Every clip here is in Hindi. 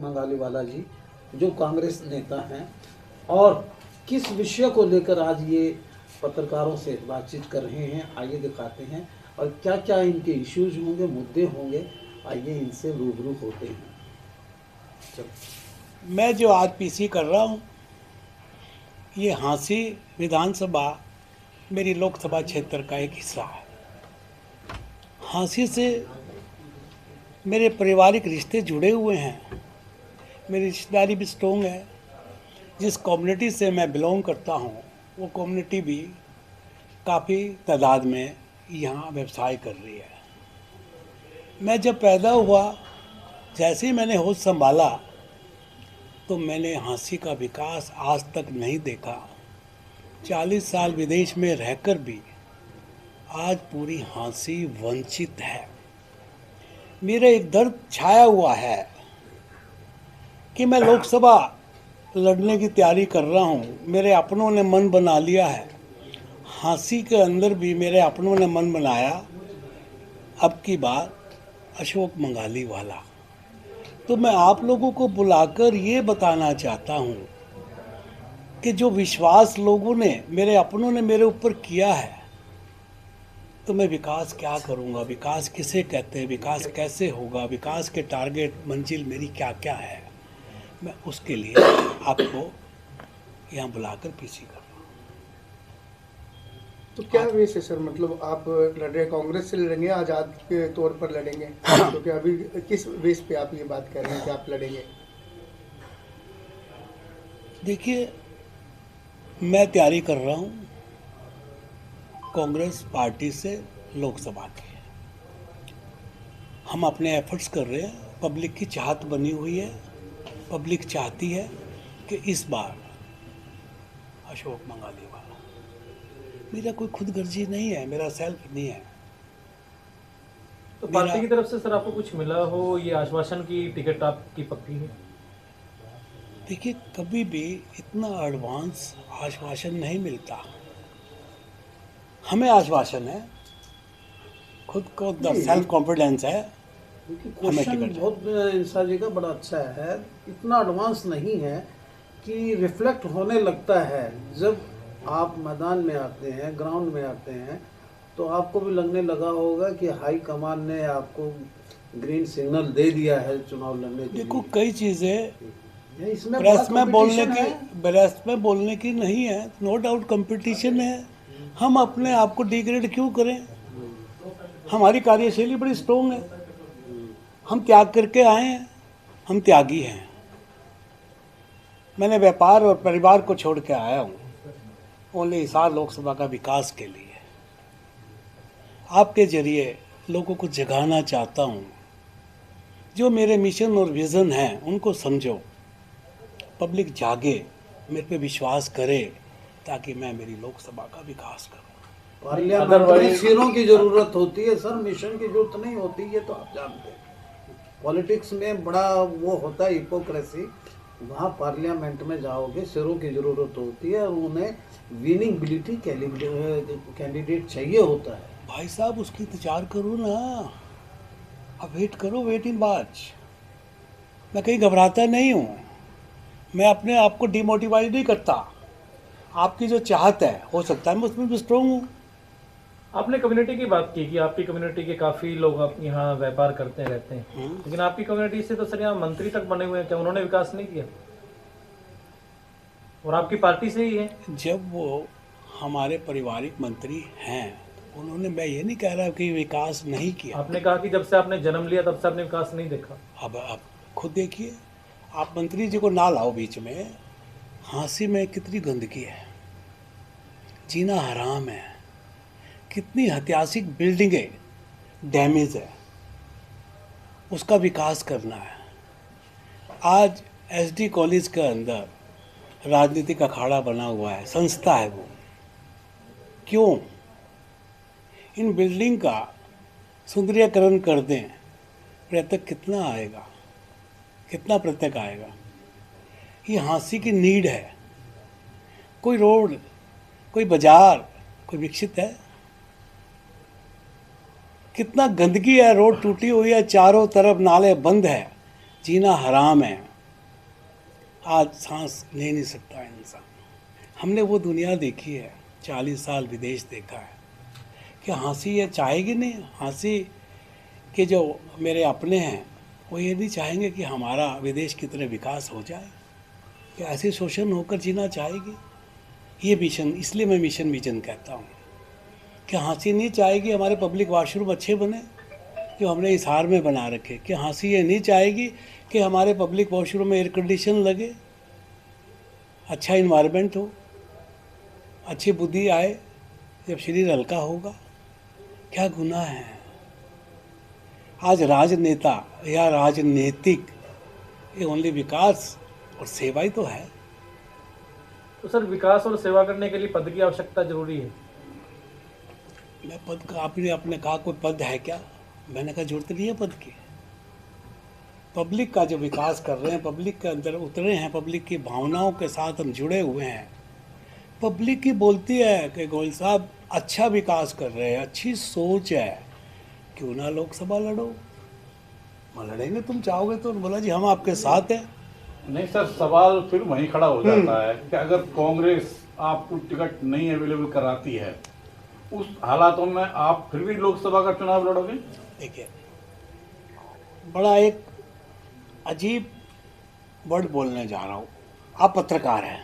मंगालीवाला जी, जो कांग्रेस नेता हैं, और किस विषय को लेकर आज ये पत्रकारों से बातचीत कर रहे हैं, आइए दिखाते हैं। और क्या क्या इनके इश्यूज होंगे, मुद्दे होंगे, आइए इनसे रूबरू होते हैं। चलो। मैं जो आज पीसी कर रहा हूँ, ये हांसी विधानसभा मेरी लोकसभा क्षेत्र का एक हिस्सा है। हांसी से मेरे पारिवारिक रिश्ते जुड़े हुए हैं, मेरी रिश्तेदारी भी स्ट्रॉन्ग है। जिस कम्युनिटी से मैं बिलोंग करता हूँ, वो कम्युनिटी भी काफ़ी तादाद में यहाँ व्यवसाय कर रही है। मैं जब पैदा हुआ, जैसे ही मैंने होश संभाला, तो मैंने हांसी का विकास आज तक नहीं देखा। 40 साल विदेश में रहकर भी आज पूरी हांसी वंचित है। मेरा एक दर्द छाया हुआ है कि मैं लोकसभा लड़ने की तैयारी कर रहा हूँ। मेरे अपनों ने मन बना लिया है, हांसी के अंदर भी मेरे अपनों ने मन बनाया। अब की बात अशोक मंगालीवाला। तो मैं आप लोगों को बुलाकर ये बताना चाहता हूँ कि जो विश्वास लोगों ने, मेरे अपनों ने मेरे ऊपर किया है, तो मैं विकास क्या करूँगा, विकास किसे कहते हैं, विकास कैसे होगा, विकास के टारगेट मंजिल मेरी क्या क्या है, मैं उसके लिए आपको यहाँ बुलाकर पीसी कर रहा हूँ। तो क्या वेश है सर, मतलब आप लड़ रहे कांग्रेस से लड़ेंगे, आज़ाद के तौर पर लड़ेंगे? क्योंकि अभी किस वेश पे आप ये बात कर रहे हैं कि आप लड़ेंगे? देखिए, मैं तैयारी कर रहा हूँ कांग्रेस पार्टी से लोकसभा की। हम अपने एफर्ट्स कर रहे हैं, पब्लिक की चाहत बनी हुई है। पब्लिक चाहती है कि इस बार अशोक मंगालीवाला, मेरा कोई खुदगर्जी नहीं है, मेरा सेल्फ नहीं है। तो पार्टी की तरफ से सर आपको कुछ मिला हो, ये आश्वासन की टिकट आपकी पक्की है? देखिए, कभी भी इतना एडवांस आश्वासन नहीं मिलता। हमें आश्वासन है, खुद को सेल्फ कॉन्फिडेंस है। क्वेश्चन बहुत इंसान जी का बड़ा अच्छा है। इतना एडवांस नहीं है कि रिफ्लेक्ट होने लगता है जब आप मैदान में आते हैं, ग्राउंड में आते हैं, तो आपको भी लगने लगा होगा कि हाई कमान ने आपको ग्रीन सिग्नल दे दिया है चुनाव लड़ने के लिए। देखो, कई चीज़ें इसमें प्रेस में बोलने की नहीं है। नो डाउट कंपटीशन है, हम अपने आप को डिग्रेड क्यों करें? हमारी कार्यशैली बड़ी स्ट्रॉन्ग है, हम त्याग करके आए हैं, हम त्यागी हैं। मैंने व्यापार और परिवार को छोड़ के आया हूँ ओनली हिसार लोकसभा का विकास के लिए। आपके जरिए लोगों को जगाना चाहता हूँ, जो मेरे मिशन और विज़न हैं उनको समझो, पब्लिक जागे, मेरे पे विश्वास करे, ताकि मैं मेरी लोकसभा का विकास करूं। पार्लियामेंट में सिरों की जरूरत होती है सर, मिशन की जरूरत नहीं होती, ये तो आप जानते हैं। पॉलिटिक्स में बड़ा वो होता है हिपोक्रेसी। वहाँ पार्लियामेंट में जाओगे, सिरों की जरूरत होती है, और उन्हें विनिंगबिलिटी कैंडिडेट चाहिए होता है। भाई साहब, उसकी इंतजार करो ना, अब वेट करो, वेट इन वॉच। मैं कहीं घबराता नहीं हूँ, मैं अपने आप को डिमोटिवेट नहीं करता। आपकी जो चाहत है, हो सकता है मैं उसमें भी स्ट्रॉन्ग हूँ। आपने कम्युनिटी की बात की कि आपकी कम्युनिटी के काफी लोग आप यहाँ व्यापार करते रहते हैं, लेकिन आपकी कम्युनिटी से तो सर यहाँ मंत्री तक बने हुए हैं, क्या उन्होंने विकास नहीं किया? और आपकी पार्टी से ही है। जब वो हमारे पारिवारिक मंत्री हैं, तो उन्होंने, मैं ये नहीं कह रहा कि विकास नहीं किया। आपने कहा कि जब से आपने जन्म लिया तब से आपने विकास नहीं देखा। अब आप खुद देखिए, आप मंत्री जी को ना लाओ बीच में। हांसी में कितनी गंदगी है, जीना हराम है, कितनी ऐतिहासिक बिल्डिंगें डैमेज है, उसका विकास करना है। आज एसडी कॉलेज के अंदर राजनीतिक अखाड़ा बना हुआ है, संस्था है वो। क्यों? इन बिल्डिंग का सुंदरीकरण कर दें, पर्यटक कितना आएगा, कितना पर्यटक आएगा? ये हांसी की नीड है। कोई रोड, कोई बाजार, कोई विकसित है? कितना गंदगी है, रोड टूटी हुई है, चारों तरफ नाले बंद है, जीना हराम है। आज सांस ले नहीं सकता इंसान। हमने वो दुनिया देखी है, 40 साल विदेश देखा है कि हंसी ये चाहेगी नहीं, हंसी के जो मेरे अपने हैं वो ये नहीं चाहेंगे कि हमारा विदेश की तरह विकास हो जाए, कि ऐसे शोषण होकर जीना चाहेगी। ये मिशन, इसलिए मैं मिशन विजन कहता हूँ कि हंसी नहीं चाहेगी हमारे पब्लिक वॉशरूम अच्छे बने जो हमने हिसार में बना रखे, कि हंसी ये नहीं चाहेगी कि हमारे पब्लिक वॉशरूम में एयर कंडीशन लगे, अच्छा इन्वायरमेंट हो, अच्छी बुद्धि आए जब शरीर हल्का होगा। क्या गुनाह है? आज राजनेता या राजनीतिक ये ओनली विकास और सेवा ही तो है। तो सर विकास और सेवा करने के लिए पद की आवश्यकता जरूरी है। मैं पद का, आपने कहा कोई पद है क्या? मैंने कहा जरूरत नहीं है पद की। पब्लिक का जो विकास कर रहे हैं, पब्लिक के अंदर उतरे हैं, पब्लिक की भावनाओं के साथ हम जुड़े हुए हैं। पब्लिक की बोलती है कि गोयल साहब अच्छा विकास कर रहे हैं, अच्छी सोच है, क्यों ना लोकसभा लड़ो। मैं लड़ेंगे, तुम चाहोगे तो। बोला जी हम आपके साथ हैं। नहीं सर, सवाल फिर वहीं खड़ा हो जाता है कि अगर कांग्रेस आपको टिकट नहीं अवेलेबल कराती है, उस हालातों में आप फिर भी लोकसभा का चुनाव लड़ोगे? देखिए, बड़ा एक अजीब वर्ड बोलने जा रहा हूँ। आप पत्रकार हैं,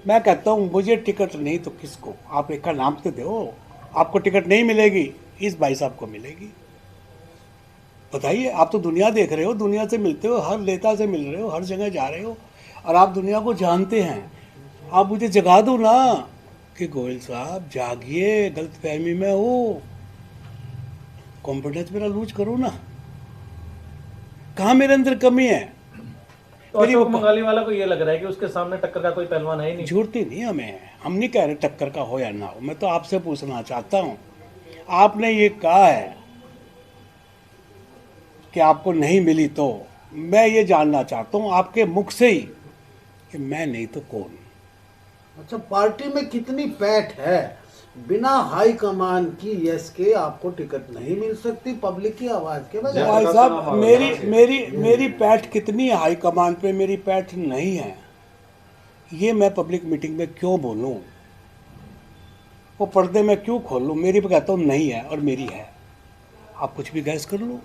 मैं कहता हूँ मुझे टिकट नहीं तो किसको? आप एक का नाम तो दो। आपको टिकट नहीं मिलेगी, इस भाई साहब को मिलेगी। बताइए, आप तो दुनिया देख रहे हो, दुनिया से मिलते हो, हर नेता से मिल रहे हो, हर जगह जा रहे हो और आप दुनिया को जानते हैं। आप मुझे जगा दो ना कि गोयल साहब जागिए, गलतफहमी में हो, कॉन्फिडेंस मेरा लूज करो ना। कहाँ मेरे अंदर कमी है? तो अशोक मंगाली वाला को ये लग रहा है कि उसके सामने टक्कर का कोई पहलवान है ही नहीं। झूठती नहीं हमें, हम नहीं कह रहे टक्कर का हो या ना हो। मैं तो आपसे पूछना चाहता हूँ, आपने ये कहा है कि आपको नहीं मिली, तो मैं ये जानना चाहता हूँ आपके मुख से ही कि मैं नहीं तो कौन? अच्छा, पार्टी में कितनी पैठ है? बिना हाई कमान की यस के आपको टिकट नहीं मिल सकती पब्लिक की आवाज के बजाय। भाई साहब, मेरी पैठ कितनी है? हाई कमान पे मेरी पैठ नहीं है। ये मैं पब्लिक मीटिंग में क्यों बोलूं? वो पर्दे में क्यों खोलूं? मेरी पे कहता हूँ नहीं है और मेरी है। आप कुछ भी गैस कर लो।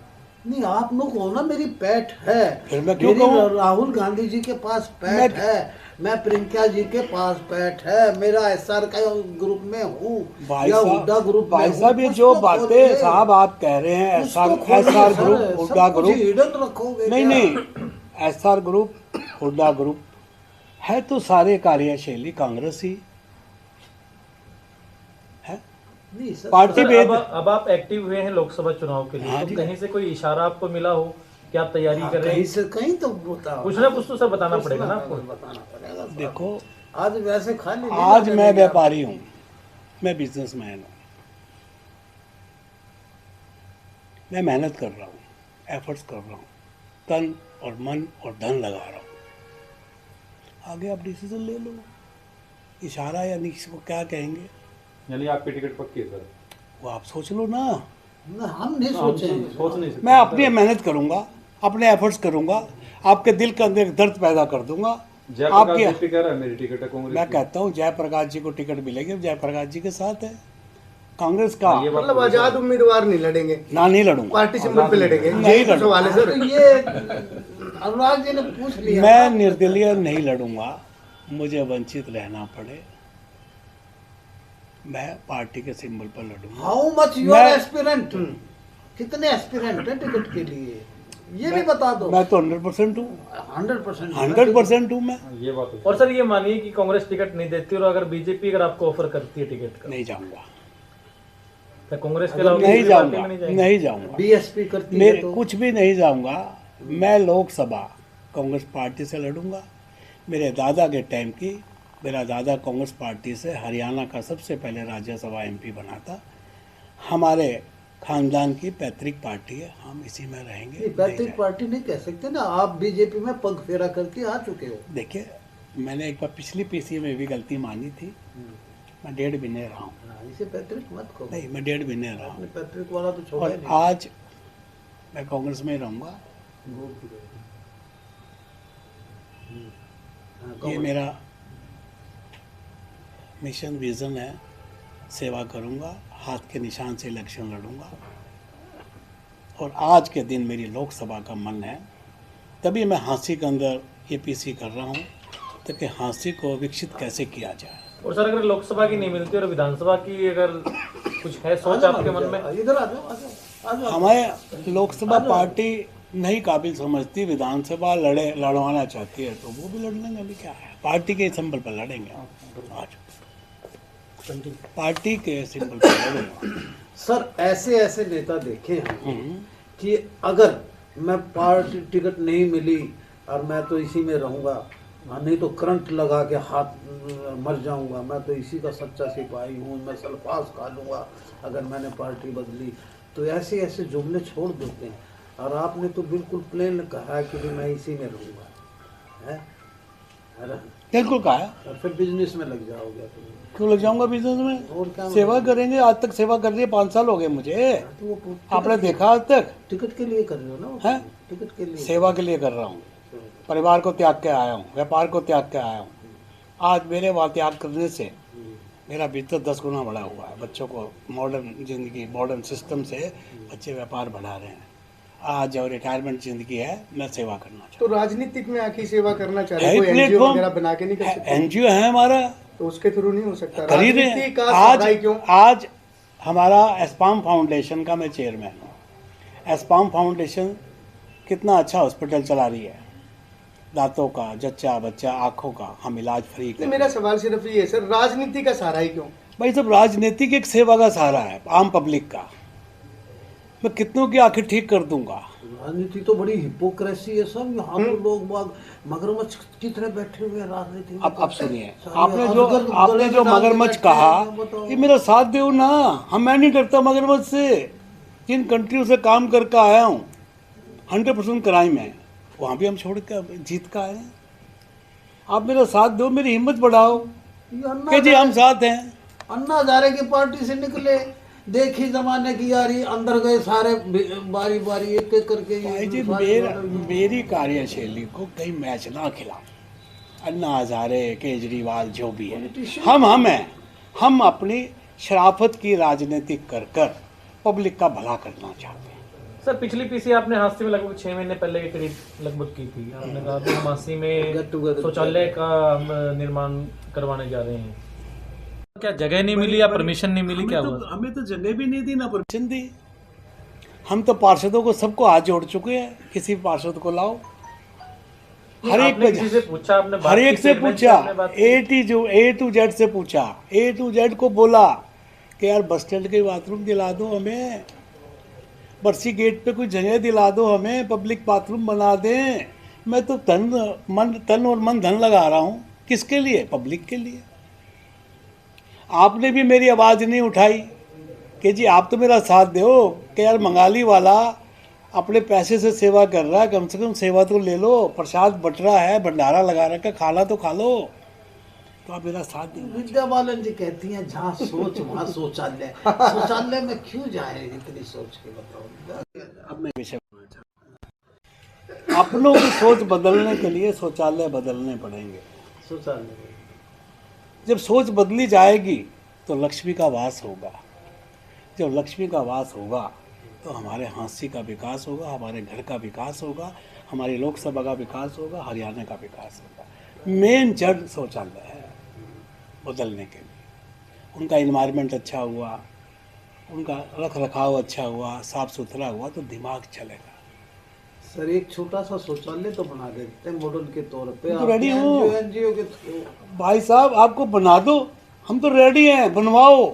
नहीं, आप लोग हो ना, मेरी पैठ है। फिर मैं क्यों मेरी कहूं? राहुल गांधी जी के पास पैठ है, मैं प्रियंका जी के पास पैठ है, मेरा एसआर का ग्रुप में हूँ या हुड्डा ग्रुप में। भाई साहब, ये जो बातें साहब आप कह रहे हैं, SR group, Hooda group, hidden रखोगे? नहीं, एसआर ग्रुप, हुड्डा ग्रुप है तो सारे कार्यशैली कांग्रेस ही है। नहीं सर, पार्टी भेद। अब आप एक्टिव हुए हैं लोकसभा चुनाव के लिए, हाँ तो जी। कहीं से कोई इशारा आपको मिला हो कि आप तैयारी कर रहे कहीं हैं? से कहीं तो बताओ, कुछ ना कुछ तो सर बताना पड़ेगा ना आपको। बताना पड़ेगा। देखो, आज वैसे खाली आज मैं व्यापारी हूँ, मैं बिजनेसमैन हूँ, मैं मेहनत कर रहा हूँ, एफर्ट्स कर रहा हूँ, तन और मन और धन लगा रहा हूँ। आगे आप डिसीजन ले लो, इशारा या नीचे को क्या कहेंगे, यानी आपकी टिकट पक्की है सर? वो आप सोच लो ना। ना, हम नहीं सोचेंगे। सोच नहीं सकते। मैं अपनी मेहनत करूँगा, अपने एफर्ट्स करूँगा, आपके दिल के अंदर एक दर्द पैदा कर दूंगा। जयप्रकाश जी कह रहा है मेरी टिकट है कांग्रेस मैं की। कहता हूँ जयप्रकाश जी को टिकट मिलेगी, जयप्रकाश जी के साथ है कांग्रेस का। ये बात मतलब आजाद उम्मीदवार नहीं लड़ेंगे, ना, नहीं लड़ूंगा, पार्टी सिंबल पे लड़ेंगे। नहीं यही तो लड़ूंगा। सवाल है सर। तो ये अनुराग जी ने पूछ लिया। मैं निर्दलीय नहीं लड़ूंगा, मुझे वंचित रहना पड़े, मैं पार्टी के सिंबल पर लड़ूंगा। हाउ मच यूर मैं- एस्पिरेंट? कितने एस्पिरेंट हैं टिकट के लिए, ये भी बता दो। मैं तो 100% हूँ, 100%। 100% हूँ मैं। ये बात है। और सर ये मानिए कि कांग्रेस टिकट नहीं देती और अगर बीजेपी अगर आपको ऑफर करती है टिकट का, नहीं जाऊंगा, तो कांग्रेस के अलावा नहीं किसी पार्टी जाऊंगा, में नहीं जाएंगे? नहीं जाऊंगा, बीएसपी करती है मेरे तो कुछ भी नहीं जाऊंगा। मैं लोकसभा कांग्रेस पार्टी से लड़ूंगा। मेरे दादा के टाइम की, मेरा दादा कांग्रेस पार्टी से हरियाणा का सबसे पहले राज्यसभा एमपी बना था। हमारे खानदान की पैतृक पार्टी है, हम इसी में रहेंगे। नहीं, पैतृक पार्टी नहीं कह सकते ना, आप बीजेपी में पग फेरा करके आ चुके हो। देखिए, मैंने एक बार पिछली पीसी में भी गलती मानी थी, मैं 1.5 महीने रहा हूँ। हाँ, इसे पैतृक मत कहो। नहीं, मैं 1.5 महीने रहा हूँ आपने पैतृक वाला तो छोड़ा और ही नहीं। आज मैं कांग्रेस में ही रहूँगा। ये मेरा मिशन विज़न है। सेवा करूंगा, हाथ के निशान से इलेक्शन लड़ूंगा। और आज के दिन मेरी लोकसभा का मन है, तभी मैं हाँसी के अंदर एपीसी कर रहा हूँ, ताकि हाँसी को विकसित कैसे किया जाए। और सर अगर लोकसभा की नहीं मिलती और विधानसभा की अगर कुछ है सोच आपके मन में? इधर आ जाओ, आ जाओ, आ जाओ। हमारे लोकसभा पार्टी नहीं काबिल समझती, विधानसभा लड़वाना चाहती है, तो वो भी लड़ लेंगे। अभी क्या है, पार्टी के सिंबल पर लड़ेंगे। आज पार्टी के सिंबल पर लड़ेंगे। सर ऐसे नेता देखे हैं कि अगर मैं पार्टी टिकट नहीं मिली और मैं तो इसी में रहूंगा, नहीं तो करंट लगा के हाथ मर जाऊंगा, मैं तो इसी का सच्चा सिपाही हूँ, मैं सल्फास खा लूँगा अगर मैंने पार्टी बदली। तो ऐसे जुमले छोड़ देते हैं। और आपने तो बिल्कुल प्लेन कहा है कि मैं इसी में रहूँगा, है बिल्कुल कहा है। और फिर बिजनेस में लग जाओगे तो क्यों लग जाऊंगा बिजनेस में? और क्या सेवा करेंगे। आज तक सेवा कर रही है, 5 साल हो गए मुझे। तो वो आपने देखा आज तक? टिकट के लिए कर रहे हो ना वो? हैं? टिकट के लिए सेवा के लिए कर रहा हूँ। परिवार को त्याग के आया हूँ, व्यापार को त्याग के आया हूँ। आज मेरे वहाँ त्याग करने से मेरा बिजनेस 10 गुना बढ़ा हुआ है। बच्चों को मॉडर्न जिंदगी, मॉडर्न सिस्टम से बच्चे व्यापार बढ़ा रहे हैं। आज जो रिटायरमेंट जिंदगी है, मैं सेवा करना चाहता तो राजनीतिक में आखिर सेवा करना चाह रहे है। हैं, कोई एनजीओ प्लेटफॉर्म वगैरह बना के नहीं कर सकते? एनजीओ है हमारा, तो उसके थ्रू नहीं हो सकता? कर ही रहे राजनीति हैं। का सहारा क्यों? आज हमारा एस्पाम फाउंडेशन का मैं चेयरमैन हूँ। एस्पाम फाउंडेशन कितना अच्छा हॉस्पिटल चला रही है, दांतों का, जच्चा बच्चा, आँखों का हम इलाज फ्री तो मेरा सवाल सिर्फ ये है सर, राजनीति का सहारा ही क्यों? भाई सब राजनीतिक एक सेवा का सहारा है, आम पब्लिक का। मैं कितनों की आंखें ठीक कर दूंगा। राजनीति तो बड़ी हिपोक्रेसी है सब। यहाँ तो लोग बाग मगरमच्छ की तरह बैठे हुए हैं राजनीति में। अब सुनिए, सारे आपने गले जो में डाल के मगरमच्छ बैठे कहा, हैं, बताओ। ये मेरा साथ दो ना। मैं नहीं डरता मगरमच्छ से। जिन कंट्रियों से काम करके आया हूँ, 100% क्राइम है, वहाँ भी हम छोड़ के जीत का आए हैं। आप मेरा साथ दो, मेरी हिम्मत बढ़ाओ ये अन्ना कि जी हम साथ हैं। अन्ना हजारे की पार्टी से निकले, देखी जमाने की यारी, अंदर गए सारे बारी बारी एक एक करके। भाई जी मेरी कार्यशैली को कहीं मैच ना खिलाओ। अन्ना हजारे, केजरीवाल, जो भी है, हम हैं। हम अपनी शराफत की राजनीति कर पब्लिक का भला करना चाहते हैं। सर पिछली पीसी आपने हांसी में लगभग 6 महीने पहले के करीब लगभग की थी। आपने कहा कि हम हांसी में शौचालय का निर्माण करवाने जा रहे हैं। क्या जगह नहीं मिली या परमिशन नहीं मिली, क्या हुआ? हमें तो जगह भी नहीं दी, ना परमिशन दी। हम तो पार्षदों को सबको हाथ जोड़ चुके हैं, किसी पार्षद को लाओ। हर एक आपने किसी से पूछा? आपने बात हर की? एक से पूछा, A to Z से पूछा, A to Z को बोला कि यार बस स्टैंड के बाथरूम दिला दो हमें, बरसी गेट पे कोई जगह दिला दो हमें, पब्लिक बाथरूम बना दें। मैं तो तन और मन धन लगा रहा हूँ। किसके लिए? पब्लिक के लिए। आपने भी मेरी आवाज़ नहीं उठाई कि जी आप तो मेरा साथ दो, कि यार बंगाली वाला अपने पैसे से सेवा कर रहा है, कम से कम सेवा तो ले लो। प्रसाद बट रहा है, भंडारा लगा रखा, खाना तो खा लो। तो आप मेरा साथ दें। विद्या बालन जी कहती हैं जहाँ सोच वहाँ शौचालय। शौचालय में क्यों जाए इतनी सोच के, बताओ। अब मैं विषय अपनों की सोच बदलने के लिए शौचालय बदलने पड़ेंगे। शौचालय जब सोच बदली जाएगी तो लक्ष्मी का वास होगा। जब लक्ष्मी का वास होगा तो हमारे हाँसी का विकास होगा, हमारे घर का विकास होगा, हमारी लोकसभा का विकास होगा, हरियाणा का विकास होगा। मेन जड़ शौचालय है बदलने के लिए। उनका इन्वायरमेंट अच्छा हुआ, उनका रख रखाव अच्छा हुआ, साफ सुथरा हुआ, तो दिमाग चलेगा। सर एक छोटा सा शौचालय तो बना देते हैं मॉडल के तौर पे। तो रेडी हूँ एनजीओ के थ्रू। भाई साहब, आपको बना दो, हम तो रेडी हैं, बनवाओ।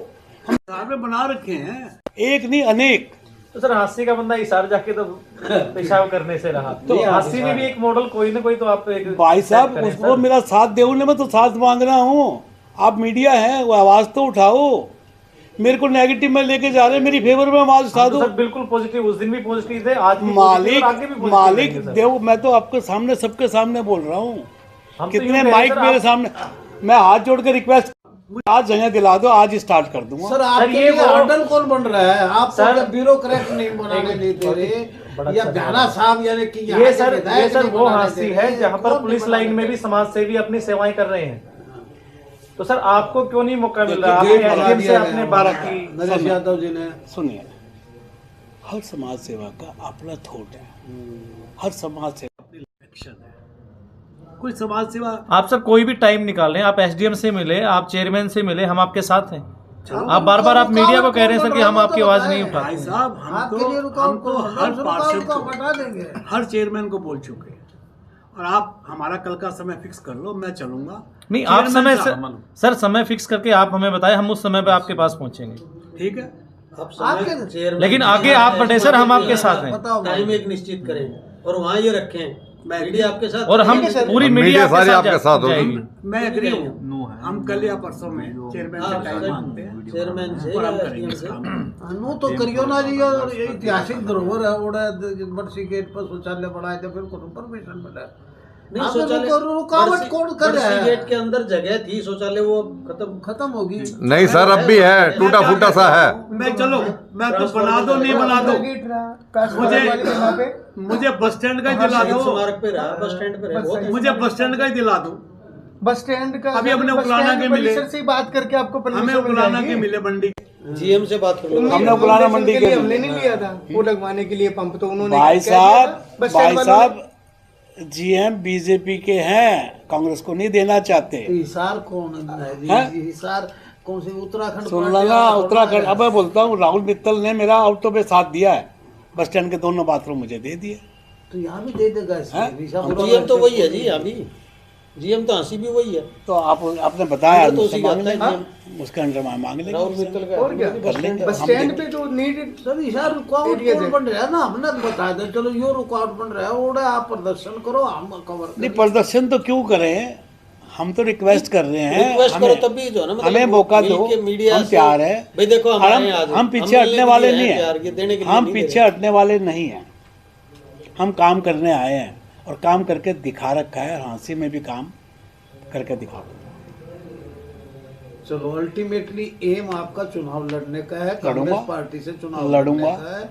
हम घर में बना रखे हैं, एक नहीं अनेक। तो सर हांसी का बंदा इशार जाके तो पेशाब करने से रहा, तो हांसी में भी एक मॉडल कोई ना कोई तो आप एक भाई साहब उसको मेरा साथ दे, मैं तो साथ मांग रहा हूँ। आप मीडिया है, वो आवाज तो उठाओ। मेरे को नेगेटिव में लेके जा रहे हैं, मेरी फेवर में आवाज उठा दो। सर बिल्कुल पॉजिटिव, उस दिन भी पॉजिटिव थे, आज भी मालिक देव, मैं तो आपके सामने, सबके सामने बोल रहा हूँ। कितने माइक मेरे सामने, मैं हाथ जोड़ के रिक्वेस्ट आज जगह दिला दो, आज ही स्टार्ट कर दूंगा। सर आपके ये लिए वो- ऑर्डर कौन बन रहा है? आप सर- तो ब्यूरोक्रेट नहीं बनाने नहीं दे रहे, बड़ा या अच्छा बयाना साहब यानी कि यहाँ ये के सर विधायक नहीं वो बनाने हांसी दे है रहे, जहाँ पर कौन पुलिस नहीं लाइन बनाने में दे भी समाज सेवी अपनी सेवाएं कर रहे हैं। तो सर आपको क्यों नहीं मौका मिल रहा? देखिए, आपने गेट एसडीएम से दिया आपने गया। बात की। नरेश यादव जी ने सुनिए, हर समाज सेवा का अपना थॉट है, हर समाज सेवा अपनी एक्शन है। कोई समाज सेवा आप सर कोई भी टाइम निकाल रहे हैं, आप एसडीएम से मिले, आप चेयरमैन से मिले, हम आपके साथ हैं। आप बार बार आप मीडिया को कह रहे हैं सर कि हम आपकी आवाज नहीं उठाते भाई हैं। साहब, आपके लिए रुकावट हमको हर पार्षद को, हटा देंगे। हर चेयरमैन को बोल चुके हैं, और आप हमारा कल का समय फिक्स कर लो, मैं चलूंगा। नहीं, आप चेयरमैन समय साहब मानो। सर समय फिक्स करके आप हमें बताएं, हम उस समय पे आपके पास पहुंचेंगे। ठीक है, आपके लेकिन आगे आप बढ़े सर, हम आपके साथ हैं। बताओ टाइम एक निश्चित करें और वहाँ ये रखें, मीडिया आपके साथ और हम पूरी मीडिया सारी आपके साथ होगी। जाएगी। मैं एग्री हूँ। हम कल या परसों में चेयरमैन से टाइम मांगते हैं चेयरमैन से और हम या करेंगे इस SDM काम। नु तो करियो ना जी, और ये ऐतिहासिक धरोहर है। ओड़ा बरसी गेट पर शौचालय बनाए थे, फिर को परमिशन मिला। नहीं, आपने शौचालय रुकावट कौन कर रहा है? गेट के अंदर जगह थी, शौचालय वो खत्म होगी। नहीं सर, अब भी है, टूटा फूटा सा है। मैं चलो, मैं तो बना दो, नहीं बना दो, मुझे बस स्टैंड का ही दिला शहीद दो, स्मारक पे रहा, बस स्टैंड पे रहा, बहुत अच्छा। मुझे बस स्टैंड का ही दिला दो। बस स्टैंड का अभी अपने बस उकलाना स्टैंड के मिले। परिसर से ही बात करके आपको हमें परमिशन मिल बुलाना जाएगी। के मिले मंडी। जीएम से बात कर लो। हमने बुलाना मंडी के लिए। हमने नहीं लिया था वो लगवाने के लिए पंप, तो उन्होंने भाई कह दिया साहब, था, बस स्टैंड वालों ने- जीएम बीजेपी के हैं, कांग्रेस को नहीं देना चाहते। हिसार कौन है जी? हैं? हिसार कौन सी उत्तराखंड सुन पार्टी लेना, वाला उत्तराखंड। है? अब मैं बोलता हूँ, राहुल मित्तल ने मेरा आउटो पे साथ दिया है, बस स्टैंड के दोनों बाथरूम मुझे दे दिए। तो यहाँ भी दे देगा इसमें। हैं? हिसाब जीएम तो वही है जी, अभी जीएम तो हंसी भी वही है। तो आप आपने बताया, तो मुझसे उसी मांग का आता है लेंगे, उसके अंडर में मांग लेंगे, राहुल मित्तल का और क्या? कर लेंगे। बस हम स्टैंड देंगे। पे जो नीडेड सर हिसार रुकावट एरिया कौन है। बन रहा है ना? हमने बता दे, चलो यो रुकावट बन रहा है, ओड़ा आप प्रदर्शन करो, हम कवर नहीं, प्रदर्शन तो क्यों करें, हम तो रिक्वेस्ट कर रहे हैं। रिक्वेस्ट करो हमें- तब भी जो है ना, मतलब हमें मौका मिल दो, के मीडिया हम से- तैयार है। भाई देखो और हमारे यहाँ हम पीछे मिलने हटने के वाले लिए नहीं हैं, प्यार है, के देने के लिए हम नहीं दे पीछे रहे। हटने वाले नहीं हैं। हम काम करने आए हैं और काम करके दिखा रखा है, हांसी में भी काम करके दिखा। चलो अल्टीमेटली एम आपका चुनाव लड़ने का है, लड़ूंगा। कांग्रेस पार्टी से चुनाव लड़ूंगा। लड़ने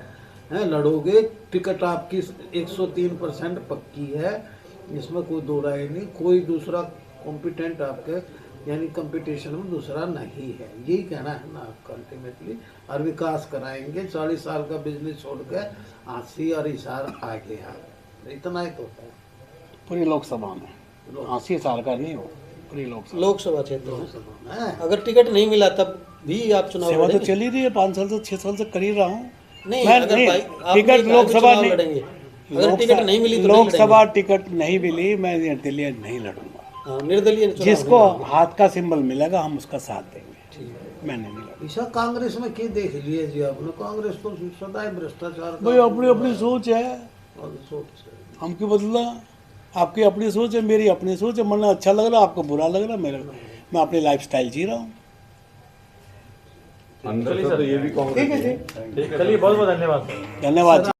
का है, लड़ोगे। टिकट आपकी 103% पक्की है, इसमें कोई दो राय नहीं। कोई दूसरा कॉम्पिटेंट आपके यानी कंपटीशन में दूसरा नहीं है, यही कहना है ना आपका अल्टीमेटली। और विकास कराएंगे, 40 साल का बिजनेस छोड़ के हांसी और हिसार आ गया, इतना ही तो है। पूरी लोकसभा में 80 साल का नहीं हो, पूरी लोकसभा। लोकसभा क्षेत्र में हैं? अगर टिकट नहीं मिला तब भी आप चुनाव सेवा तो लड़ेंगे? चल ही रही है, 5 साल से 6 साल से कर ही रहा हूँ। नहीं, मैं अगर नहीं, भाई आपने टिकट कहा कि लोकसभा चुनाव नहीं, लड़ेंगे, अगर टिकट नहीं मिली तो नहीं लोकसभा लड़ेंगे। टिकट नहीं मिली, मैं निर्दलीय नहीं लड़ूंगा। हाँ, निर्दलीय चुनाव जिसको नहीं लड़ेंगे। हाथ का सिंबल मिलेगा हम उसका साथ देंगे, मैंने नहीं लड़ा। ऐसा कांग्रेस में क्या देख लिया जी आपने? कांग्रेस तो सदा ही भ्रष्टाचार का भाई अपनी अपनी सोच है, और सोच है। हम क्यों बदला? आपकी अपनी सोच है, मेरी अपनी सोच है। मन अच्छा लग रहा, आपको बुरा लग रहा, मेरे मैं अपनी लाइफस्टाइल जी रहा हूँ। अंदर से तो ये भी कांग्रेस ठीक है जी। चलिए, बहुत बहुत धन्यवाद। धन्यवाद जी।